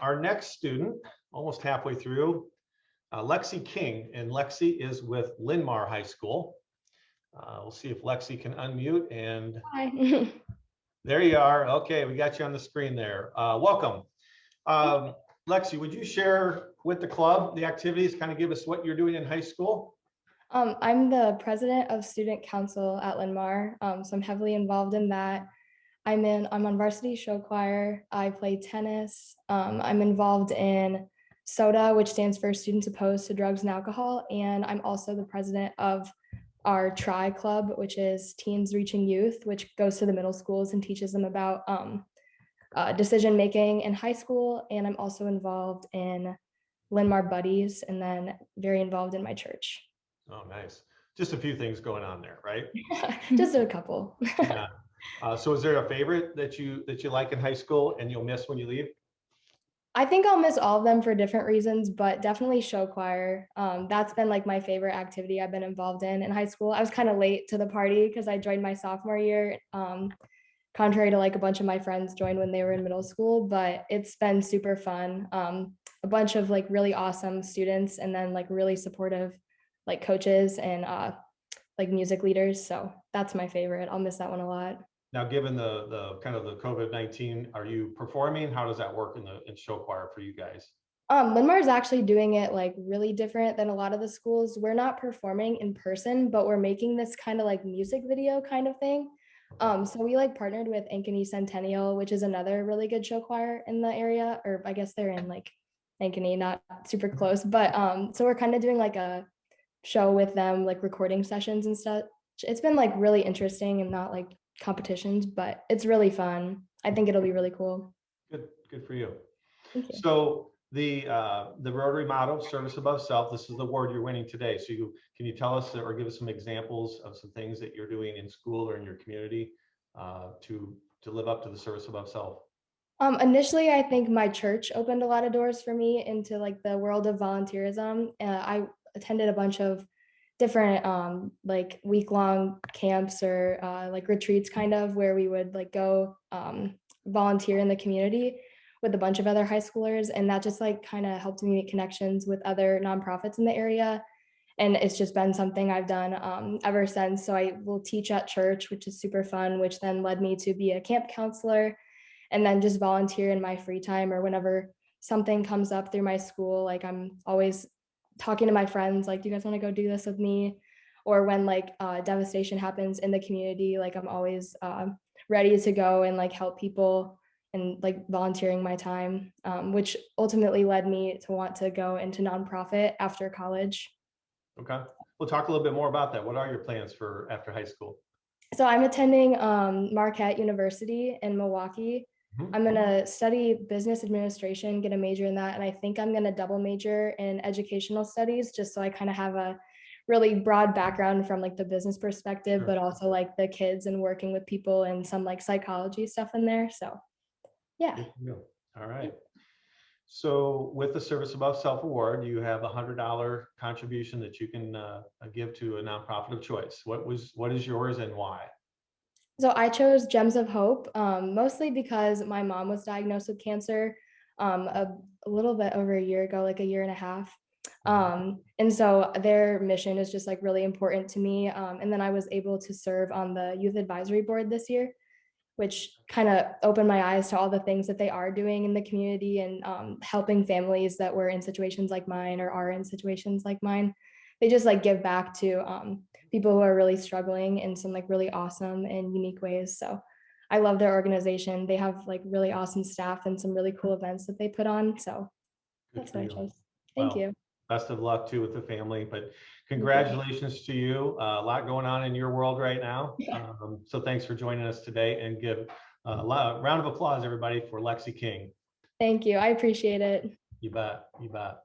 our next student, almost halfway through, Lexi King, and Lexi is with Linn-Mar High School. We'll see if Lexi can unmute, and Hi. there you are. Okay, we got you on the screen there. Welcome. Lexi, would you share with the club the activities, kind of give us what you're doing in high school? I'm the president of student council at Linn-Mar, so I'm heavily involved in that. I'm on varsity show choir. I play tennis. I'm involved in SOTA, which stands for Students Opposed to Drugs and Alcohol, and I'm also the president of our TRI Club, which is Teens Reaching Youth, which goes to the middle schools and teaches them about decision making in high school. And I'm also involved in Linn-Mar Buddies, and then very involved in my church. Oh, nice. Just a few things going on there, right? Just a couple. Yeah. So is there a favorite that you like in high school and you'll miss when you leave? I think I'll miss all of them for different reasons, but definitely show choir. That's been like my favorite activity I've been involved in high school. I was kind of late to the party because I joined my sophomore year, contrary to like a bunch of my friends joined when they were in middle school, but it's been super fun. A bunch of like really awesome students, and then like really supportive like coaches and like music leaders. So that's my favorite. I'll miss that one a lot. Now, given the kind of the COVID-19, are you performing? How does that work in show choir for you guys? Linn-Mar is actually doing it like really different than a lot of the schools. We're not performing in person, but we're making this kind of like music video kind of thing. So we like partnered with Ankeny Centennial, which is another really good show choir in the area, or I guess they're in like Ankeny, not super close, but so we're kind of doing like a show with them, like recording sessions and stuff. It's been like really interesting and not like competitions, but it's really fun. I think it'll be really cool. Good for you. Thank you. So the Rotary motto, Service Above Self, this is the award you're winning today. So can you tell us or give us some examples of some things that you're doing in school or in your community to live up to the Service Above Self? Initially, I think my church opened a lot of doors for me into like the world of volunteerism. I attended a bunch of different like week-long camps or like retreats kind of, where we would like go volunteer in the community with a bunch of other high schoolers, and that just like kind of helped me make connections with other nonprofits in the area. And it's just been something I've done ever since. So I will teach at church, which is super fun, which then led me to be a camp counselor, and then just volunteer in my free time or whenever something comes up through my school. Like I'm always talking to my friends, like, do you guys want to go do this with me? Or when like devastation happens in the community, like I'm always ready to go and like help people and like volunteering my time, which ultimately led me to want to go into nonprofit after college. Okay, we'll talk a little bit more about that. What are your plans for after high school? So I'm attending Marquette University in Milwaukee. I'm going to study business administration, get a major in that. And I think I'm going to double major in educational studies, just so I kind of have a really broad background from like the business perspective, but also like the kids and working with people and some like psychology stuff in there. So yeah. All right. So with the Service Above Self Award, you have $100 contribution that you can give to a nonprofit of choice. What is yours and why? So I chose Gems of Hope, mostly because my mom was diagnosed with cancer a little bit over a year ago, like a year and a half. And so their mission is just like really important to me. And then I was able to serve on the youth advisory board this year, which kind of opened my eyes to all the things that they are doing in the community, and helping families that were in situations like mine or are in situations like mine. They just like give back to people who are really struggling in some like really awesome and unique ways. So I love their organization. They have like really awesome staff and some really cool events that they put on. So that's what I chose. Thank you. Best of luck too with the family, but congratulations to you. A lot going on in your world right now. So thanks for joining us today, and give a round of applause, everybody, for Lexi King. Thank you. I appreciate it. You bet. You bet.